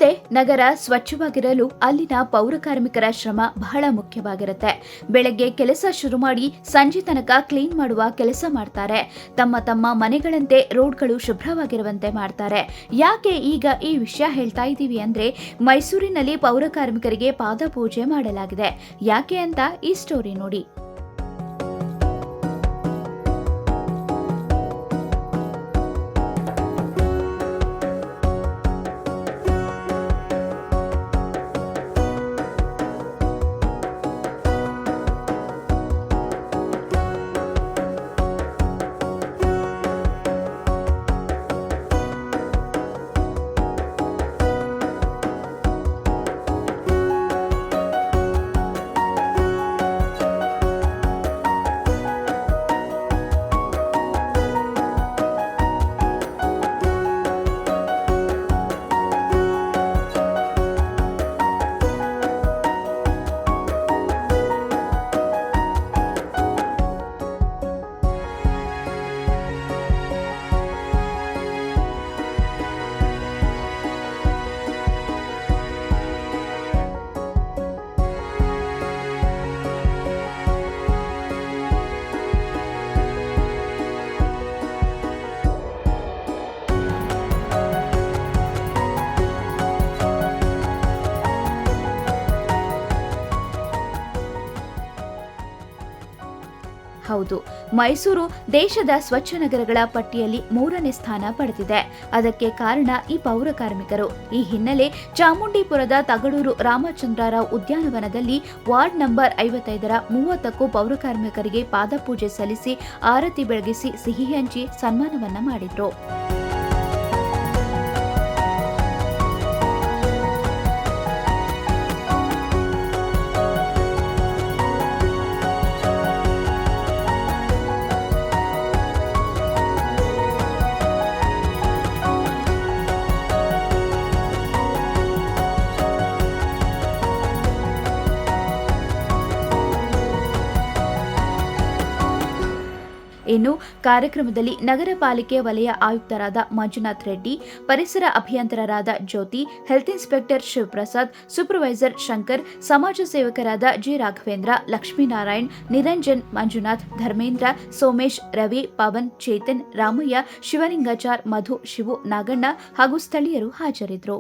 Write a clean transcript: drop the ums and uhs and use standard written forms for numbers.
ಮತ್ತೆ ನಗರ ಸ್ವಚ್ಛವಾಗಿರಲು ಅಲ್ಲಿನ ಪೌರ ಕಾರ್ಮಿಕರ ಶ್ರಮ ಬಹಳ ಮುಖ್ಯವಾಗಿರುತ್ತೆ. ಬೆಳಗ್ಗೆ ಕೆಲಸ ಶುರು ಮಾಡಿ ಸಂಜೆ ತನಕ ಕ್ಲೀನ್ ಮಾಡುವ ಕೆಲಸ ಮಾಡ್ತಾರೆ. ತಮ್ಮ ಮನೆಗಳಂತೆ ರೋಡ್ಗಳು ಶುಭ್ರವಾಗಿರುವಂತೆ ಮಾಡ್ತಾರೆ. ಯಾಕೆ ಈಗ ಈ ವಿಷಯ ಹೇಳ್ತಾ ಇದ್ದೀವಿ ಅಂದ್ರೆ, ಮೈಸೂರಿನಲ್ಲಿ ಪೌರ ಕಾರ್ಮಿಕರಿಗೆ ಪಾದಪೂಜೆ ಮಾಡಲಾಗಿದೆ. ಯಾಕೆ ಅಂತ ಈ ಸ್ಟೋರಿ ನೋಡಿ. ಹೌದು, ಮೈಸೂರು ದೇಶದ ಸ್ವಚ್ಛ ನಗರಗಳ ಪಟ್ಟಿಯಲ್ಲಿ 3ನೇ ಸ್ಥಾನ ಪಡೆದಿದೆ. ಅದಕ್ಕೆ ಕಾರಣ ಈ ಪೌರ ಕಾರ್ಮಿಕರು. ಈ ಹಿನ್ನೆಲೆ ಚಾಮುಂಡಿಪುರದ ತಗಡೂರು ರಾಮಚಂದ್ರರಾವ್ ಉದ್ಯಾನವನದಲ್ಲಿ ವಾರ್ಡ್ ನಂಬರ್ 55ರ 30ಕ್ಕೂ ಪೌರ ಕಾರ್ಮಿಕರಿಗೆ ಪಾದಪೂಜೆ ಸಲ್ಲಿಸಿ ಆರತಿ ಬೆಳಗಿಸಿ ಸಿಹಿ ಹಂಚಿ ಸನ್ಮಾನವನ್ನ ಮಾಡಿದ್ರು. ಇನ್ನು ಕಾರ್ಯಕ್ರಮದಲ್ಲಿ ನಗರ ಪಾಲಿಕೆ ವಲಯ ಆಯುಕ್ತರಾದ ಮಂಜುನಾಥ್ ರೆಡ್ಡಿ, ಪರಿಸರ ಅಭಿಯಂತರರಾದ Jyothi, health inspector Shivaprasad, supervisor Shankar, ಸಮಾಜ ಸೇವಕರಾದ ಜಿ ರಾಘವೇಂದ್ರ, ಲಕ್ಷ್ಮೀನಾರಾಯಣ್, ನಿರಂಜನ್, ಮಂಜುನಾಥ್, ಧರ್ಮೇಂದ್ರ, ಸೋಮೇಶ್, ರವಿ, ಪವನ್, ಚೇತನ್, ರಾಮಯ್ಯ, ಶಿವಲಿಂಗಾಚಾರ್, ಮಧು, ಶಿವು, ನಾಗಣ್ಣ ಹಾಗೂ ಸ್ಥಳೀಯರು ಹಾಜರಿದ್ದರು.